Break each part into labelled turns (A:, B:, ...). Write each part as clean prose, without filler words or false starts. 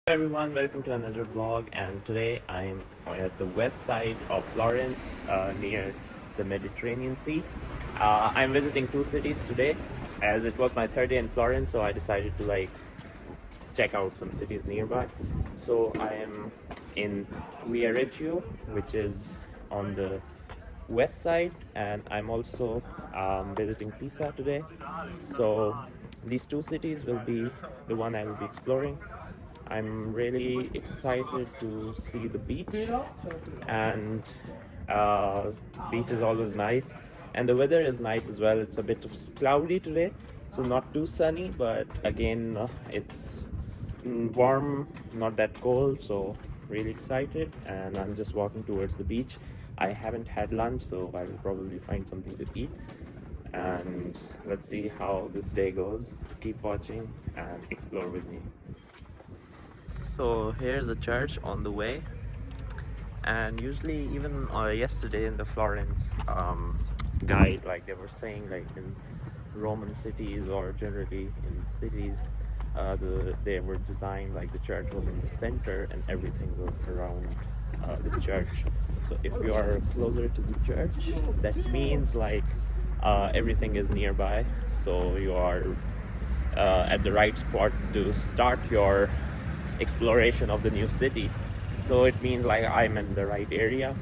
A: Everyone, welcome to another vlog, and today I'm at the west side of Florence, near the Mediterranean Sea. I'm visiting two cities today, as it was my third day in Florence, so I decided to check out some cities nearby. So I am in Viareggio, which is on the west side, and I'm also visiting Pisa today. So these two cities will be the one I will be exploring. I'm really excited to see the beach, and uh, beach is always nice, and the weather is nice as well. It's a bit of cloudy today, so not too sunny, but again, it's warm, not that cold, so really excited. And I'm just walking towards the beach. I haven't had lunch, so I will probably find something to eat, and let's see how this day goes. Keep watching and explore with me. So here's the church on the way, and usually even yesterday in the Florence guide, like they were saying, like in Roman cities or generally in cities, they were designed like the church was in the center and everything was around the church. So if you are closer to the church, that means like everything is nearby, so you are at the right spot to start your exploration of the new city. So it means like I'm in the right area.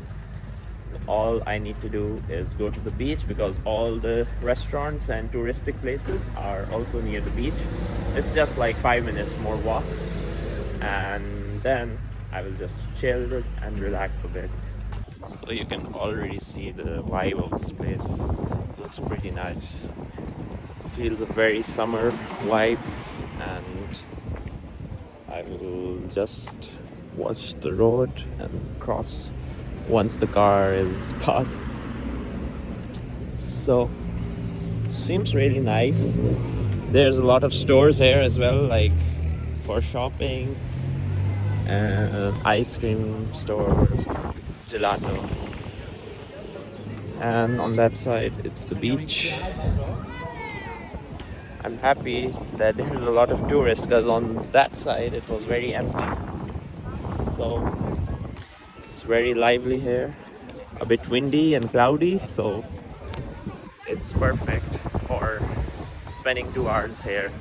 A: All I need to do is go to the beach, because all the restaurants and touristic places are also near the beach. It's just like 5 minutes more walk, and then I will just chill and relax a bit. So you can already see the vibe of this place. Looks pretty nice. Feels a very summer vibe, and I will just watch the road and cross once the car is passed. So seems really nice. There's a lot of stores here as well, like for shopping, and ice cream stores, gelato. And on that side it's the beach. I'm happy that there's a lot of tourists, because on that side it was very empty. So it's very lively here, a bit windy and cloudy, so it's perfect for spending 2 hours here.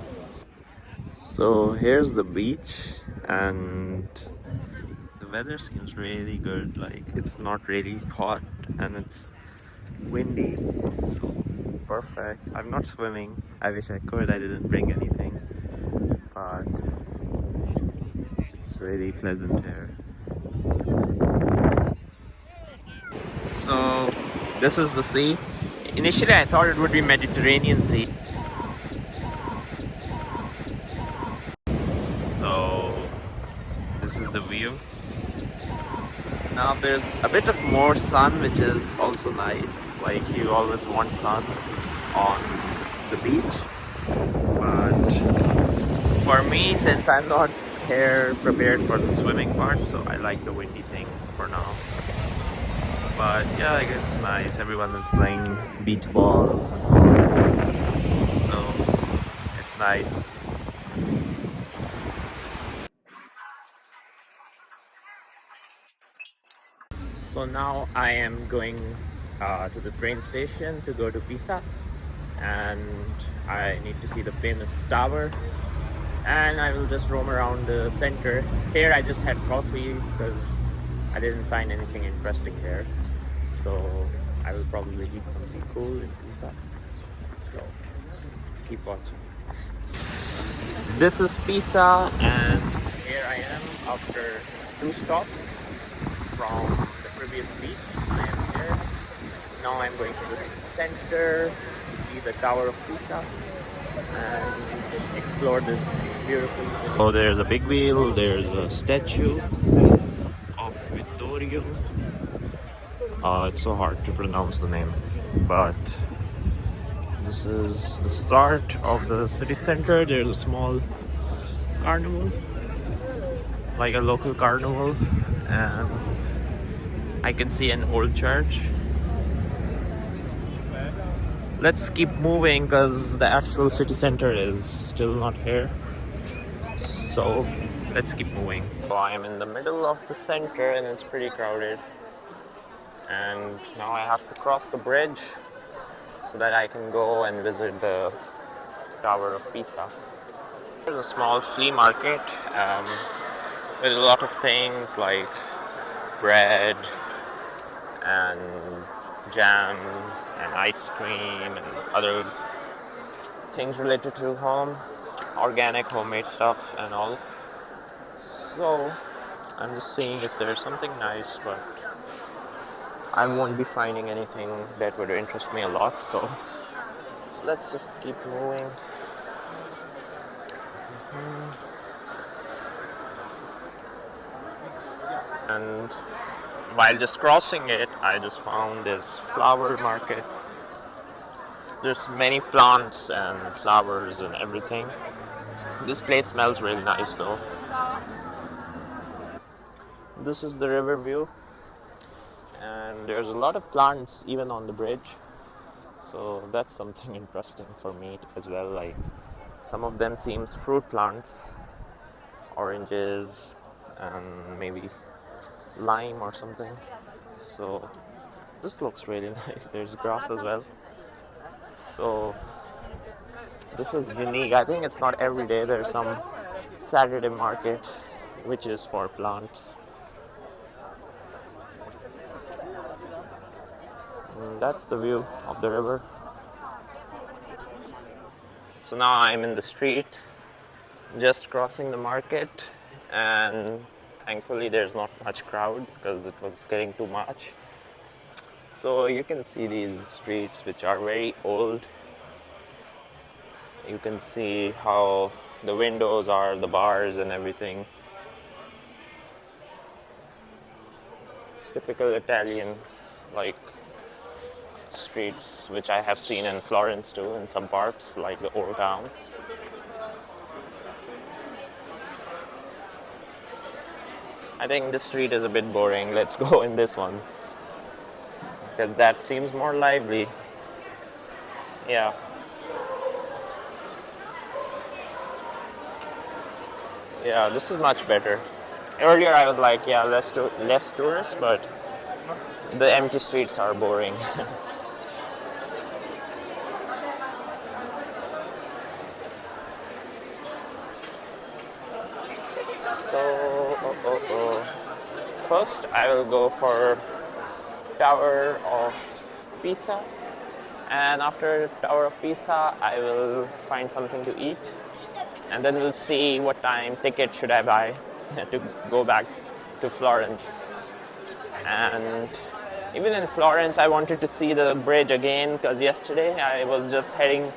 A: So here's the beach, and the weather seems really good. Like it's not really hot and it's windy, so perfect. I'm not swimming. I wish I could. I didn't bring anything, but it's really pleasant here. So this is the sea. Initially I thought it would be Mediterranean Sea. So this is the view. Now there's a bit of more sun, which is also nice. Like you always want sun on the beach. But for me, since I'm not here prepared for the swimming part, so I like the windy thing for now. But yeah, like it's nice. Everyone is playing beach ball, so it's nice. So now I am going to the train station to go to Pisa, and I need to see the famous tower, and I will just roam around the center. Here I just had coffee because I didn't find anything interesting here, so I will probably eat something cool in Pisa. So keep watching. This is Pisa, and here I am after 2 stops from the previous beach. I am here. Now I'm going to the center to see the Tower of Pisa and explore this beautiful city. Oh, there's a big wheel, there's a statue of Vittorio. It's so hard to pronounce the name, but this is the start of the city center. There's a small carnival, like a local carnival, and I can see an old church. Let's keep moving because the actual city center is still not here. So let's keep moving. So I'm in the middle of the center and it's pretty crowded. And now I have to cross the bridge so that I can go and visit the Tower of Pisa. There's a small flea market with a lot of things like bread and jams and ice cream and other things related to home, organic homemade stuff and all. So I'm just seeing if there's something nice, but I won't be finding anything that would interest me a lot, so let's just keep moving. And while just crossing it, I just found this flower market. There's many plants and flowers and everything. This place smells really nice though. This is the river view, and there's a lot of plants even on the bridge. So that's something interesting for me as well. Like some of them seems fruit plants, oranges and maybe lime or something. So this looks really nice. There's grass as well. So this is unique. I think it's not every day. There's some Saturday market which is for plants. And that's the view of the river. So now I'm in the streets, just crossing the market, and thankfully there's not much crowd because it was getting too much. So you can see these streets which are very old. You can see how the windows are, the bars and everything. It's typical Italian like streets which I have seen in Florence too, in some parts like the old town. I think this street is a bit boring. Let's go in this one because that seems more lively. Yeah. Yeah, this is much better. Earlier I was like, yeah, less tourists, but the empty streets are boring. So, first I will go for Tower of Pisa, and after Tower of Pisa I will find something to eat, and then we'll see what time ticket should I buy to go back to Florence. And even in Florence I wanted to see the bridge again because yesterday I was just heading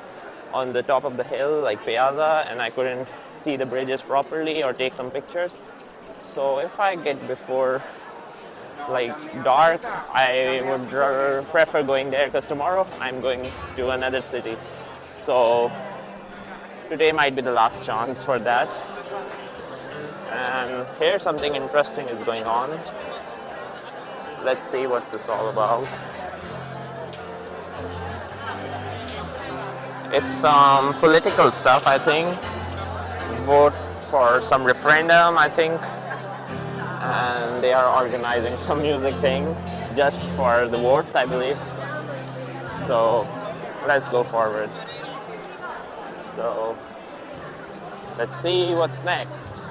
A: on the top of the hill like Piazza and I couldn't see the bridges properly or take some pictures. So if I get before like dark, I would prefer going there because tomorrow I'm going to another city. So today might be the last chance for that. And here something interesting is going on. Let's see what's this all about. It's some political stuff, I think. Vote for some referendum, I think. And they are organizing some music thing just for the votes, I believe. So let's go forward. So let's see what's next.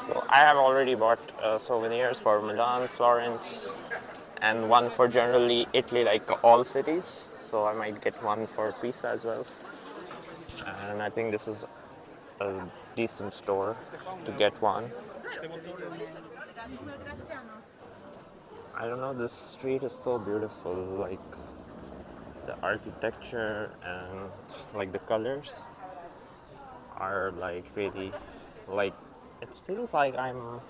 A: So I have already bought souvenirs for Milan, Florence, and one for generally Italy, like all cities. So I might get one for Pisa as well. And I think this is a decent store to get one. I don't know, this street is so beautiful, like the architecture and like the colors are like really, like it feels like I'm